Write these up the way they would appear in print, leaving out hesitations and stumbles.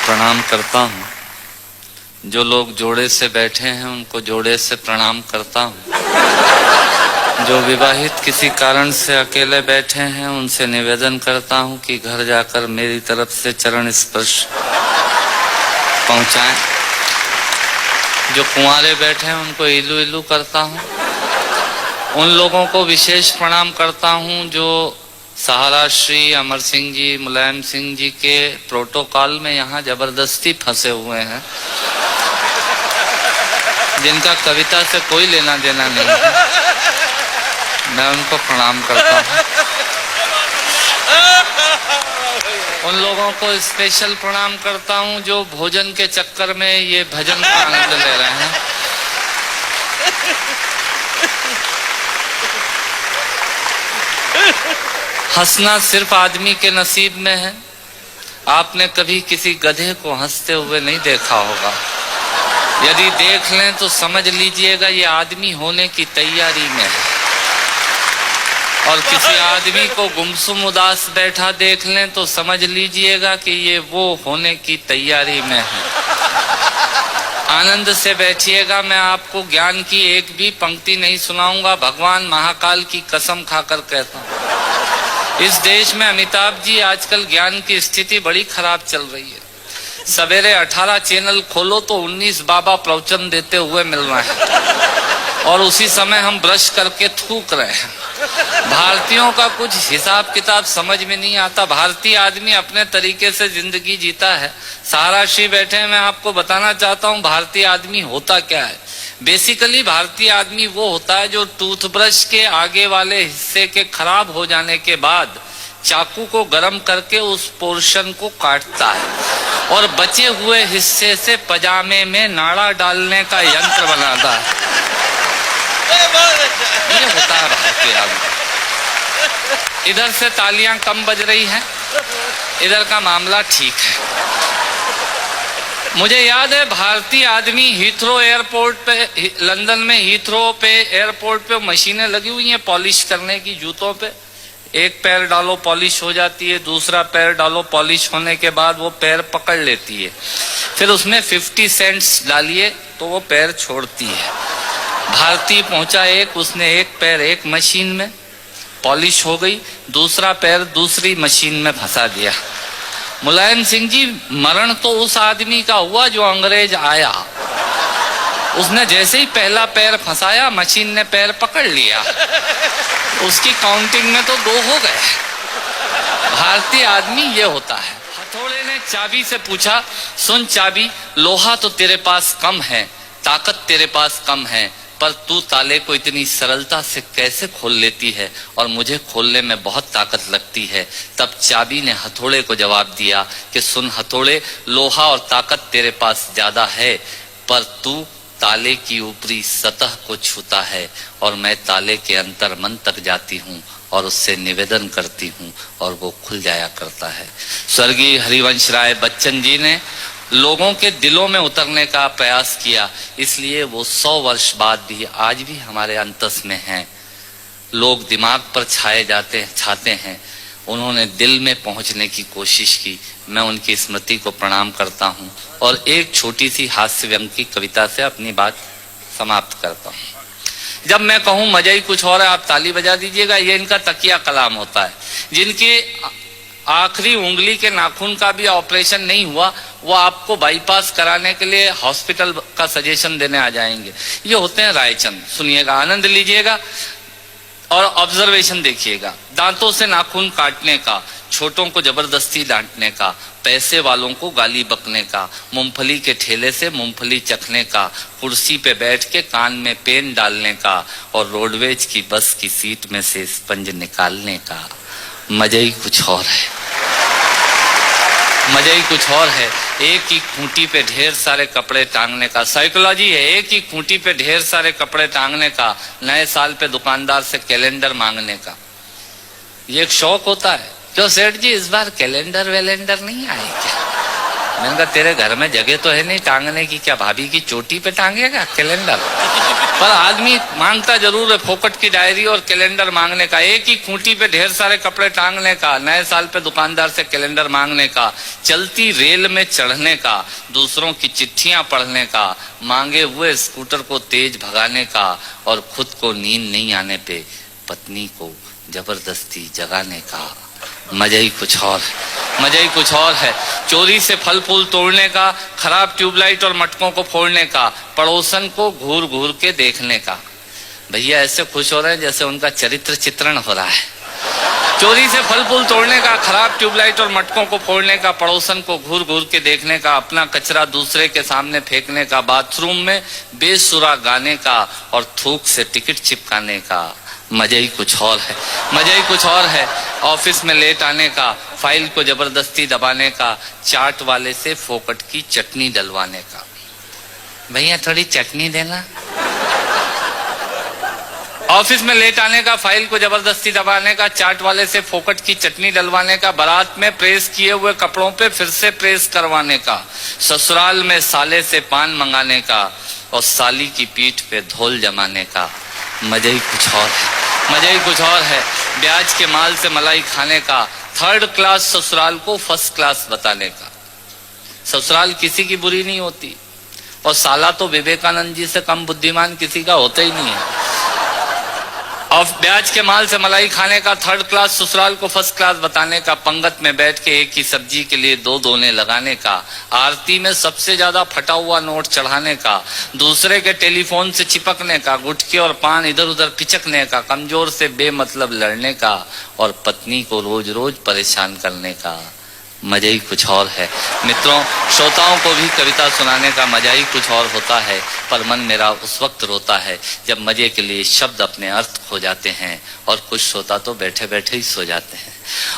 प्रणाम करता हूँ। जो लोग जोड़े से बैठे हैं उनको जोड़े से प्रणाम करता हूँ। जो विवाहित किसी कारण से अकेले बैठे हैं उनसे निवेदन करता हूँ कि घर जाकर मेरी तरफ से चरण स्पर्श पहुँचाएं। जो कुंवारे बैठे हैं उनको इलू इलू करता हूँ। उन लोगों को विशेष प्रणाम करता हूँ जो सहारा श्री अमर सिंह जी, मुलायम सिंह जी के प्रोटोकॉल में यहाँ जबरदस्ती फंसे हुए हैं, जिनका कविता से कोई लेना देना नहीं है। मैं उनको प्रणाम करता हूँ। उन लोगों को स्पेशल प्रणाम करता हूँ जो भोजन के चक्कर में ये भजन का आनंद ले रहे हैं। हंसना सिर्फ आदमी के नसीब में है। आपने कभी किसी गधे को हंसते हुए नहीं देखा होगा। यदि देख लें तो समझ लीजिएगा ये आदमी होने की तैयारी में है। और किसी आदमी को गुमसुम उदास बैठा देख लें तो समझ लीजिएगा कि ये वो होने की तैयारी में है। आनंद से बैठिएगा। मैं आपको ज्ञान की एक भी पंक्ति नहीं सुनाऊंगा। भगवान महाकाल की कसम खाकर कहता हूं, इस देश में अमिताभ जी आजकल ज्ञान की स्थिति बड़ी खराब चल रही है। सवेरे 18 चैनल खोलो तो 19 बाबा प्रवचन देते हुए मिल रहे हैं और उसी समय हम ब्रश करके थूक रहे हैं। भारतीयों का कुछ हिसाब किताब समझ में नहीं आता। भारतीय आदमी अपने तरीके से जिंदगी जीता है। सहारा श्री बैठे हैं, मैं आपको बताना चाहता हूँ भारतीय आदमी होता क्या है। बेसिकली भारतीय आदमी वो होता है जो टूथब्रश के आगे वाले हिस्से के खराब हो जाने के बाद चाकू को गर्म करके उस पोर्शन को काटता है और बचे हुए हिस्से से पजामे में नाड़ा डालने का यंत्र बनाता है। ये होता है भारतीय आदमी। इधर से तालियां कम बज रही हैं, इधर का मामला ठीक है। मुझे याद है भारतीय आदमी हीथ्रो एयरपोर्ट पे, लंदन में हीथ्रो पे एयरपोर्ट पे मशीनें लगी हुई हैं पॉलिश करने की जूतों पे। एक पैर डालो पॉलिश हो जाती है, दूसरा पैर डालो पॉलिश होने के बाद वो पैर पकड़ लेती है। फिर उसमें 50 सेंट्स डालिए तो वो पैर छोड़ती है। भारतीय पहुंचा एक, उसने एक पैर एक मशीन में पॉलिश हो गई, दूसरा पैर दूसरी मशीन में फंसा दिया। मुलायम सिंह जी, मरण तो उस आदमी का हुआ जो अंग्रेज आया। उसने जैसे ही पहला पैर फंसाया मशीन ने पैर पकड़ लिया। उसकी काउंटिंग में तो 2 हो गए। भारतीय आदमी ये होता है। हथौड़े ने चाबी से पूछा, सुन चाबी, लोहा तो तेरे पास कम है, ताकत तेरे पास कम है, पर तू ताले को इतनी सरलता से कैसे खोल लेती है और मुझे खोलने में बहुत ताकत लगती है। तब चाबी ने हथौड़े को जवाब दिया कि सुन हथौड़े, लोहा और ताकत तेरे पास ज्यादा है, पर तू ताले की ऊपरी सतह को छूता है और मैं ताले के अंतर मन तक जाती हूँ और उससे निवेदन करती हूँ और वो खुल जाया करता है। स्वर्गीय हरिवंश राय बच्चन जी ने लोगों के दिलों में उतरने का प्रयास किया, इसलिए वो 100 वर्ष बाद भी आज भी हमारे अंतस में हैं। लोग दिमाग पर छाते हैं, उन्होंने दिल में पहुंचने की कोशिश की। मैं उनकी स्मृति को प्रणाम करता हूं और एक छोटी सी हास्य व्यंग की कविता से अपनी बात समाप्त करता हूं। जब मैं कहूं मजा ही कुछ और है, आप ताली बजा दीजिएगा। ये इनका तकिया कलाम होता है। जिनके आखिरी उंगली के नाखून का भी ऑपरेशन नहीं हुआ, वो आपको बाईपास कराने के लिए हॉस्पिटल का सजेशन देने आ जाएंगे। ये होते हैं रायचंद। सुनिएगा, आनंद लीजिएगा और ऑब्जर्वेशन देखिएगा। दांतों से नाखून काटने का, छोटों को जबरदस्ती डांटने का, पैसे वालों को गाली बकने का, मूंगफली के ठेले से मूंगफली चखने का, कुर्सी पे बैठ के कान में पेन डालने का और रोडवेज की बस की सीट में से स्पंज निकालने का। मजा ही कुछ और है। मजा ही कुछ और है। एक ही खूंटी पे ढेर सारे कपड़े टांगने का साइकोलॉजी है। एक ही खूंटी पे ढेर सारे कपड़े टांगने का, नए साल पे दुकानदार से कैलेंडर मांगने का। ये एक शौक होता है। क्यों सेठ जी, इस बार कैलेंडर वैलेंडर नहीं आए क्या? मैंने कहा तेरे घर में जगह तो है नहीं टांगने की, क्या भाभी की चोटी पे टांगेगा कैलेंडर? पर आदमी मांगता जरूर है, फोकट की डायरी और कैलेंडर मांगने का, एक ही खूंटी पे ढेर सारे कपड़े टांगने का, नए साल पे दुकानदार से कैलेंडर मांगने का, चलती रेल में चढ़ने का, दूसरों की चिट्ठियां पढ़ने का, मांगे हुए स्कूटर को तेज भगाने का, और खुद को नींद नहीं आने पे पत्नी को जबरदस्ती जगाने का। मजा ही कुछ और है, मजा ही कुछ और है। चोरी से फल फूल तोड़ने का, खराब ट्यूबलाइट और मटकों को फोड़ने का, पड़ोसन को घूर घूर के देखने का। भैया ऐसे खुश हो रहे हैं जैसे उनका चरित्र चित्रण हो रहा है। चोरी से फल फूल तोड़ने का, खराब ट्यूबलाइट और मटकों को फोड़ने का, पड़ोसन को घूर घूर के देखने का, अपना कचरा दूसरे के सामने फेंकने का, बाथरूम में बेसुरा गाने का और थूक से टिकट चिपकाने का। मजा ही कुछ और है, मजा ही कुछ और है। ऑफिस में लेट आने का, फाइल को जबरदस्ती दबाने का, चाट वाले से फोकट की चटनी डलवाने का। भैया थोड़ी चटनी देना। ऑफिस में लेट आने का, फाइल को जबरदस्ती दबाने का, चाट वाले से फोकट की चटनी डलवाने का, बारात में प्रेस किए हुए कपड़ों पे फिर से प्रेस करवाने का, ससुराल में साले से पान मंगाने का और साली की पीठ पे धोल जमाने का। मजा ही कुछ और है, मजा ही कुछ और है। ब्याज के माल से मलाई खाने का, थर्ड क्लास ससुराल को फर्स्ट क्लास बताने का। ससुराल किसी की बुरी नहीं होती और साला तो विवेकानंद जी से कम बुद्धिमान किसी का होता ही नहीं है। और ब्याज के माल से मलाई खाने का, थर्ड क्लास ससुराल को फर्स्ट क्लास बताने का, पंगत में बैठ के एक ही सब्जी के लिए दो दोने लगाने का, आरती में सबसे ज्यादा फटा हुआ नोट चढ़ाने का, दूसरे के टेलीफोन से चिपकने का, गुटके और पान इधर उधर पिचकने का, कमजोर से बेमतलब लड़ने का और पत्नी को रोज रोज परेशान करने का। मजा ही कुछ और है। मित्रों, श्रोताओं को भी कविता सुनाने का मजा ही कुछ और होता है, पर मन मेरा उस वक्त रोता है जब मजे के लिए शब्द अपने अर्थ खो जाते हैं और कुछ श्रोता तो बैठे बैठे ही सो जाते हैं,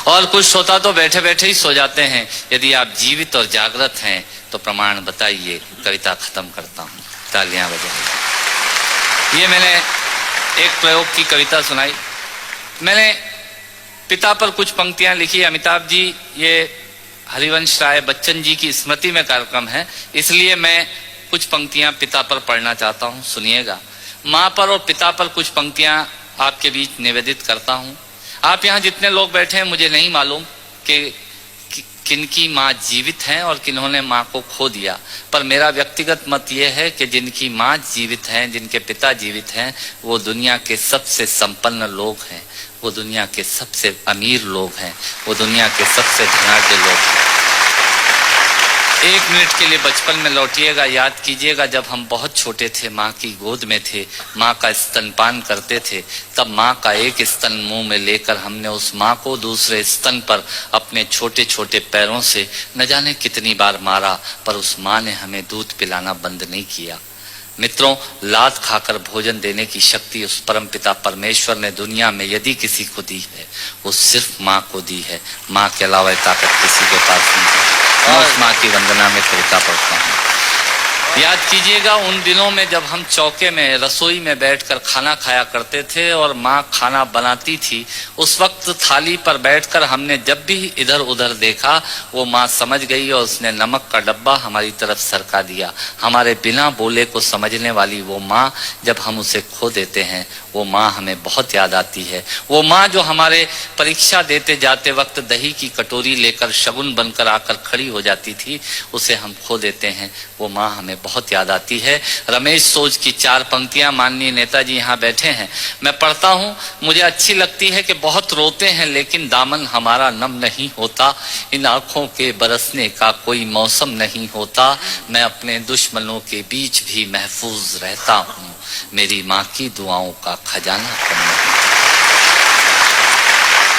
और कुछ श्रोता तो बैठे बैठे ही सो जाते हैं। यदि आप जीवित और जागृत हैं तो प्रमाण बताइए। कविता खत्म करता हूँ, तालियां बजाइए। ये मैंने एक प्रयोग की कविता सुनाई। मैंने पिता पर कुछ पंक्तियां लिखी। अमिताभ जी, ये हरिवंश राय बच्चन जी की स्मृति में कार्यक्रम है, इसलिए मैं कुछ पंक्तियां पिता पर पढ़ना चाहता हूं, सुनिएगा। माँ पर और पिता पर कुछ पंक्तियां आपके बीच निवेदित करता हूं। आप यहाँ जितने लोग बैठे हैं, मुझे नहीं मालूम कि किनकी माँ जीवित हैं और किन्होंने माँ को खो दिया, पर मेरा व्यक्तिगत मत यह है कि जिनकी माँ जीवित हैं, जिनके पिता जीवित हैं, वो दुनिया के सबसे संपन्न लोग हैं, वो दुनिया के सबसे अमीर लोग हैं, वो दुनिया के सबसे धनाढ्य लोग हैं। एक मिनट के लिए बचपन में लौटिएगा, याद कीजिएगा जब हम बहुत छोटे थे, माँ की गोद में थे, माँ का स्तनपान करते थे, तब माँ का एक स्तन मुंह में लेकर हमने उस माँ को दूसरे स्तन पर अपने छोटे छोटे पैरों से न जाने कितनी बार मारा, पर उस माँ ने हमें दूध पिलाना बंद नहीं किया। मित्रों, लात खाकर भोजन देने की शक्ति उस परमपिता परमेश्वर ने दुनिया में यदि किसी को दी है, वो सिर्फ माँ को दी है। माँ के अलावा ताकत किसी के पास नहीं है। मैं उस माँ की वंदना में कविता पढ़ता हूँ। याद कीजिएगा उन दिनों में जब हम चौके में, रसोई में बैठकर खाना खाया करते थे और माँ खाना बनाती थी। उस वक्त थाली पर बैठकर हमने जब भी इधर उधर देखा, वो माँ समझ गई और उसने नमक का डब्बा हमारी तरफ सरका दिया। हमारे बिना बोले को समझने वाली वो माँ, जब हम उसे खो देते हैं, वो माँ हमें बहुत याद आती है। वो माँ जो हमारे परीक्षा देते जाते वक्त दही की कटोरी लेकर शगुन बनकर आकर खड़ी हो जाती थी, उसे हम खो देते हैं। वो माँ हमें बहुत याद आती है। रमेश सोज की 4 पंक्तियां माननीय नेताजी यहाँ बैठे हैं, मैं पढ़ता हूँ। मुझे अच्छी लगती है कि बहुत रोते हैं लेकिन दामन हमारा नम नहीं होता, इन आंखों के बरसने का कोई मौसम नहीं होता, मैं अपने दुश्मनों के बीच भी महफूज रहता हूँ, मेरी माँ की दुआओं का खजाना कम नहीं।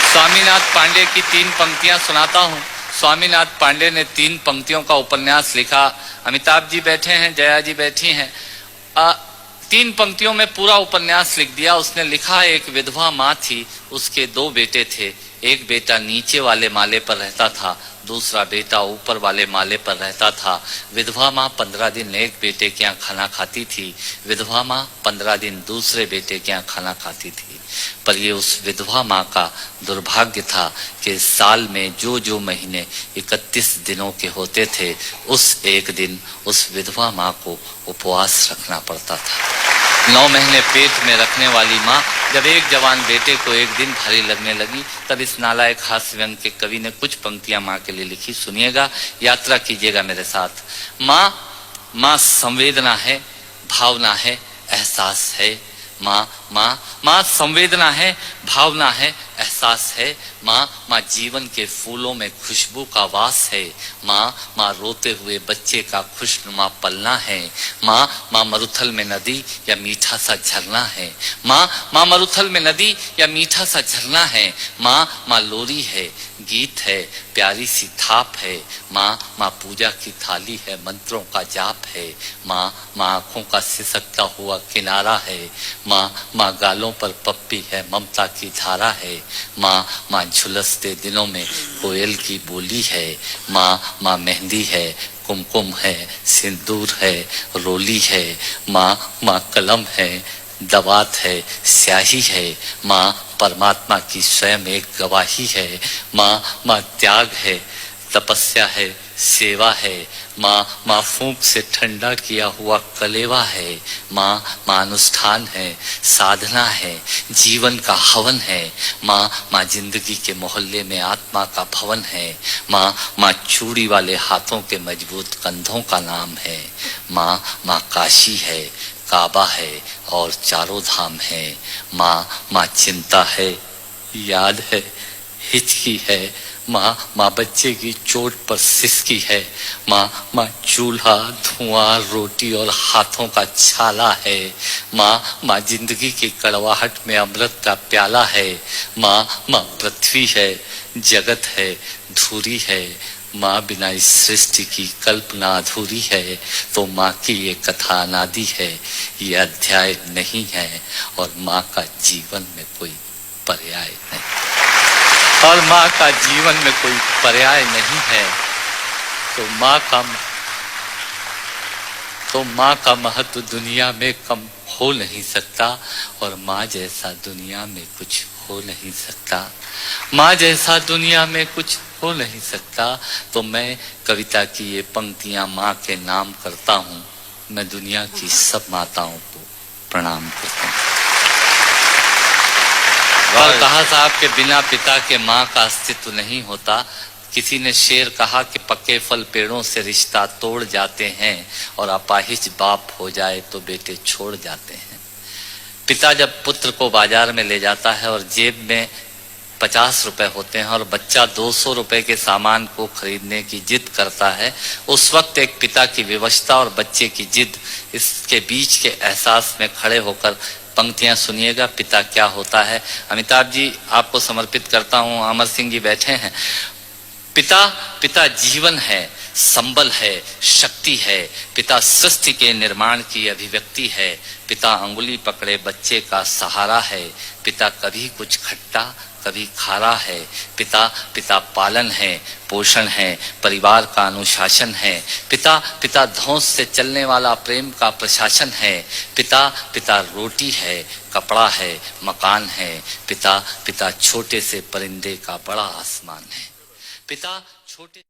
स्वामीनाथ पांडे की 3 पंक्तियां सुनाता हूँ। स्वामीनाथ पांडे ने 3 पंक्तियों का उपन्यास लिखा। अमिताभ जी बैठे हैं, जया जी बैठी हैं। 3 पंक्तियों में पूरा उपन्यास लिख दिया उसने। लिखा, एक विधवा माँ थी, उसके 2 बेटे थे, एक बेटा नीचे वाले माले पर रहता था, दूसरा बेटा ऊपर वाले माले पर रहता था। विधवा माँ 15 दिन एक बेटे के यहाँ खाना खाती थी, विधवा माँ 15 दिन दूसरे बेटे के यहाँ खाना खाती थी। पर ये उस विधवा माँ का दुर्भाग्य था कि साल में जो महीने 31 दिनों के होते थे, उस एक दिन उस विधवा माँ को उपवास रखना पड़ता था। 9 महीने पेट में रखने वाली माँ जब एक जवान बेटे को एक दिन भारी लगने लगी, तब इस नालायक हास्य व्यंग के कवि ने कुछ पंक्तियां माँ के लिए लिखी। सुनिएगा, यात्रा कीजिएगा मेरे साथ। माँ संवेदना है, भावना है, एहसास है। माँ संवेदना है, भावना है, एहसास है। माँ जीवन के फूलों में खुशबू का वास है। माँ रोते हुए बच्चे का खुशनुमा पलना है। माँ मरुथल में नदी या मीठा सा झरना है। माँ मरुथल में नदी या मीठा सा झरना है। माँ लोरी है, गीत है, प्यारी सी थाप है। माँ पूजा की थाली है, मंत्रों का जाप है। माँ आंखों का सिसकता हुआ किनारा है। माँ गालों पर पप्पी है, ममता की धारा है। माँ झुलसते दिनों में कोयल की बोली है। माँ मेहंदी है, कुमकुम है, सिंदूर है, रोली है। माँ कलम है, दवात है, स्याही है। माँ परमात्मा की स्वयं एक गवाही है। माँ त्याग है, तपस्या है, सेवा है। माँ फूंक से ठंडा किया हुआ कलेवा है। माँ अनुष्ठान है, साधना है, जीवन का हवन है। माँ जिंदगी के मोहल्ले में आत्मा का भवन है। माँ चूड़ी वाले हाथों के मजबूत कंधों का नाम है। माँ काशी है, काबा है और चारों धाम है। माँ चिंता है, याद है, हिचकी है। माँ बच्चे की चोट पर सिसकी है। माँ चूल्हा, धुआं, रोटी और हाथों का छाला है। माँ जिंदगी की कड़वाहट में अमृत का प्याला है। माँ पृथ्वी है, जगत है, धूरी है। माँ बिना इस सृष्टि की कल्पना अधूरी है। तो माँ की ये कथा अनादि है, ये अध्याय नहीं है, और माँ का जीवन में कोई पर्याय नहीं, और माँ का जीवन में कोई पर्याय नहीं है। तो माँ का महत्व दुनिया में कम हो नहीं सकता, और माँ जैसा दुनिया में कुछ हो नहीं सकता। माँ जैसा दुनिया में कुछ हो नहीं सकता। तो मैं कविता की ये पंक्तियां माँ के नाम करता हूँ। मैं दुनिया की सब माताओं को प्रणाम करता हूँ। और कहा साहब के बिना पिता के माँ का अस्तित्व नहीं होता। किसी ने शेर कहा कि पक्के फल पेड़ों से रिश्ता तोड़ जाते हैं, और अपाहिज बाप हो जाए तो बेटे छोड़ जाते हैं। पिता जब पुत्र को बाजार में ले जाता है और जेब में 50 रुपए होते हैं, और बच्चा 200 रुपए के सामान को खरीदने की जिद करता है, उस वक्त एक पिता की विवशता और बच्चे की जिद, इसके बीच के एहसास में खड़े होकर पंक्तियां सुनिएगा। पिता क्या होता है। अमिताभ जी आपको समर्पित करता हूं, अमर सिंह जी बैठे हैं। पिता जीवन है, संबल है, शक्ति है। पिता सृष्टि के निर्माण की अभिव्यक्ति है। पिता अंगुली पकड़े बच्चे का सहारा है। पिता कभी कुछ खट्टा, कभी खारा है। पिता पालन है, पोषण है, परिवार का अनुशासन है। पिता धौंस से चलने वाला प्रेम का प्रशासन है। पिता रोटी है, कपड़ा है, मकान है। पिता छोटे से परिंदे का बड़ा आसमान है। पिता छोटे